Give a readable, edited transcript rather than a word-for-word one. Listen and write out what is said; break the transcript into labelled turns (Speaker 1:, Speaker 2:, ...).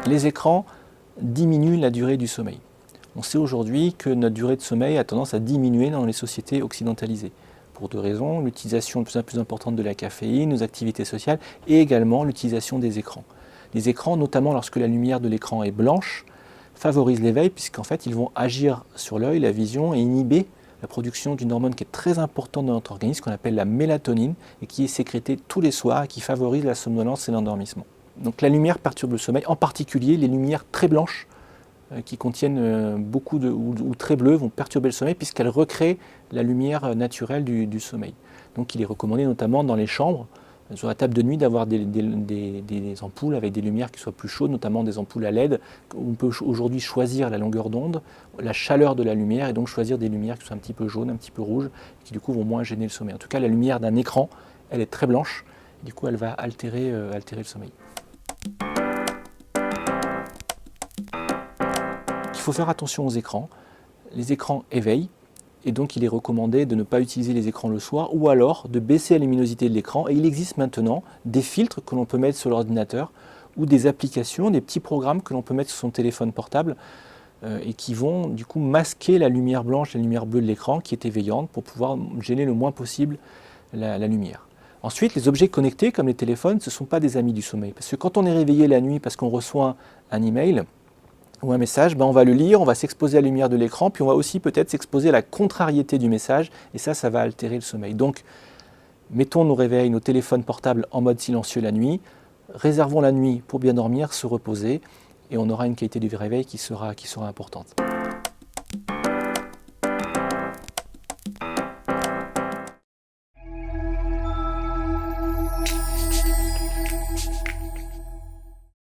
Speaker 1: Les écrans diminuent la durée du sommeil. On sait aujourd'hui que notre durée de sommeil a tendance à diminuer dans les sociétés occidentalisées. Pour deux raisons, l'utilisation de plus en plus importante de la caféine, nos activités sociales et également l'utilisation des écrans. Les écrans, notamment lorsque la lumière de l'écran est blanche, favorisent l'éveil puisqu'en fait ils vont agir sur l'œil, la vision et inhiber la production d'une hormone qui est très importante dans notre organisme, qu'on appelle la mélatonine et qui est sécrétée tous les soirs et qui favorise la somnolence et l'endormissement. Donc la lumière perturbe le sommeil, en particulier les lumières très blanches qui contiennent beaucoup ou très bleues vont perturber le sommeil puisqu'elles recréent la lumière naturelle du sommeil. Donc il est recommandé notamment dans les chambres, sur la table de nuit, d'avoir des ampoules avec des lumières qui soient plus chaudes, notamment des ampoules à LED. On peut aujourd'hui choisir la longueur d'onde, la chaleur de la lumière et donc choisir des lumières qui soient un petit peu jaunes, un petit peu rouges, qui du coup vont moins gêner le sommeil. En tout cas, la lumière d'un écran, elle est très blanche, et du coup elle va altérer le sommeil. Il faut faire attention aux écrans. Les écrans éveillent et donc il est recommandé de ne pas utiliser les écrans le soir ou alors de baisser la luminosité de l'écran. Et il existe maintenant des filtres que l'on peut mettre sur l'ordinateur ou des applications, des petits programmes que l'on peut mettre sur son téléphone portable et qui vont du coup masquer la lumière blanche, la lumière bleue de l'écran qui est éveillante pour pouvoir gêner le moins possible la lumière. Ensuite, les objets connectés comme les téléphones, ce ne sont pas des amis du sommeil. Parce que quand on est réveillé la nuit parce qu'on reçoit un email ou un message, on va le lire, on va s'exposer à la lumière de l'écran, puis on va aussi peut-être s'exposer à la contrariété du message, et ça va altérer le sommeil. Donc, mettons nos réveils, nos téléphones portables en mode silencieux la nuit, réservons la nuit pour bien dormir, se reposer, et on aura une qualité du réveil qui sera importante.